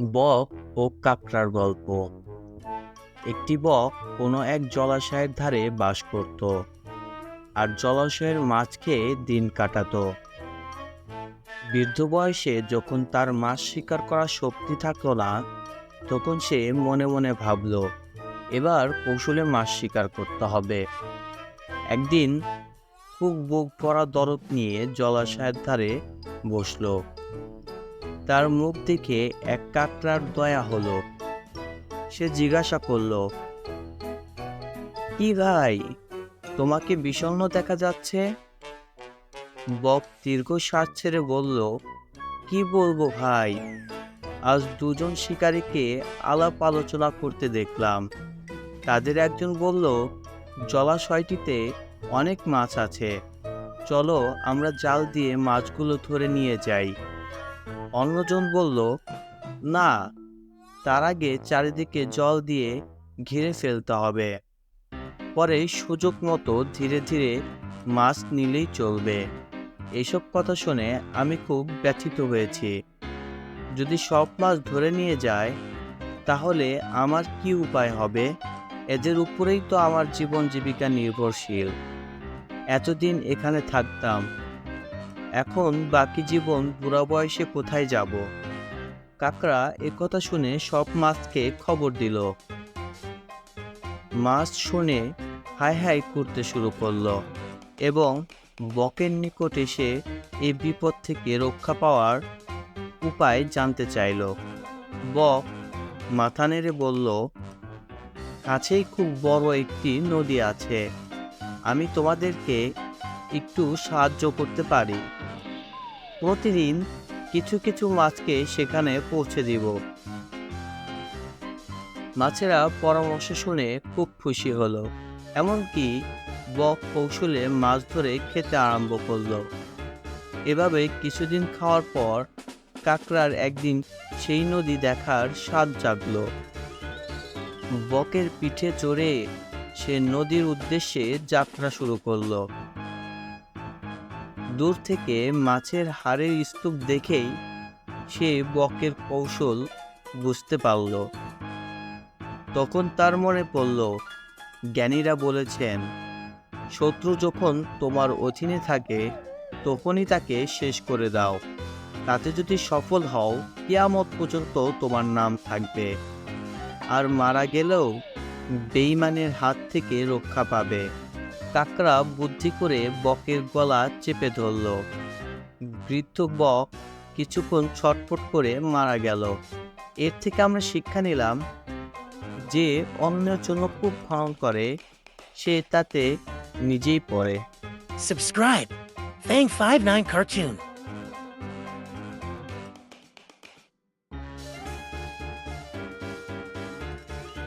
বক ও কাকড়ার গল্প। একটি বক কোনো এক জলাশয়ের ধারে বাস করত আর জলাশয়ের মাছ খেয়ে দিন কাটাতো। বৃদ্ধ বয়সে যখন তার মাছ শিকার করার শক্তি থাকলো না, তখন সে মনে মনে ভাবল, এবার কৌশলে মাছ শিকার করতে হবে। একদিন খুব বুক ভরা দরদ নিয়ে জলাশয়ের ধারে বসলো। তার মুখ দেখে এক কাকড়ার দয়া হলো। সে জিজ্ঞাসা করলো, কি ভাই, তোমাকে বিষণ্ণ দেখা যাচ্ছে? বক দীর্ঘশ্বাস ছেড়ে বলল, কি বলবো ভাই, আজ দুজন শিকারীকে আলাপ আলোচনা করতে দেখলাম। তাদের একজন বলল, জলাশয়টিতে অনেক মাছ আছে, চলো আমরা জাল দিয়ে মাছগুলো ধরে নিয়ে যাই। অন্যজন বলল, না, তার আগে চারিদিকে জল দিয়ে ঘিরে ফেলতে হবে, পরে সুযোগ মতো ধীরে ধীরে মাছ নিলেই চলবে। এসব কথা শুনে আমি খুব ব্যথিত হয়েছি। যদি সব মাছ ধরে নিয়ে যায়, তাহলে আমার কি উপায় হবে? এদের উপরেই তো আমার জীবন জীবিকা নির্ভরশীল। এতদিন এখানে থাকতাম, এখন বাকি জীবন বুড়া বয়সে কোথায় যাব? কাকড়া একথা শুনে সব মাছকে খবর দিল। মাছ শুনে হাই হাই করতে শুরু করলো এবং বকের নিকট এসে এই বিপদ থেকে রক্ষা পাওয়ার উপায় জানতে চাইল। বক মাথা নেড়ে বলল, কাছেই খুব বড় একটি নদী আছে, আমি তোমাদেরকে একটু সাহায্য করতে পারি। প্রতিদিন কিছু কিছু মাছকে সেখানে পৌঁছে দিব। মাছেরা পরামর্শ শুনে খুব খুশি হলো। এমনকি বক কৌশলে মাছ ধরে খেতে আরম্ভ করলো। এভাবে কিছুদিন খাওয়ার পর কাকড়ার একদিন সেই নদী দেখার স্বাদ জাগলো। বকের পিঠে চড়ে সে নদীর উদ্দেশ্যে যাত্রা শুরু করলো। দূর থেকে মাছের হাড়ের স্তূপ দেখেই সে বকের কৌশল বুঝতে পারল। তখন তার মনে পড়ল, জ্ঞানীরা বলেছেন, শত্রু যখন তোমার অধীনে থাকে তখনই তাকে শেষ করে দাও। তাতে যদি সফল হও, কিয়ামত পর্যন্ত তোমার নাম থাকবে, আর মারা গেলেও বেঈমানের হাত থেকে রক্ষা পাবে। কাকড়া বুদ্ধি করে বকের গলা চেপে ধরল। বৃদ্ধ বক কিছুক্ষণ ছটফট করে মারা গেল। এর থেকে আমরা শিক্ষা নিলাম যে অন্যের জন্য খুব ভয়ঙ্কর করে, সে তাতে নিজেই পড়ে। Subscribe. Fang 59 Cartoon.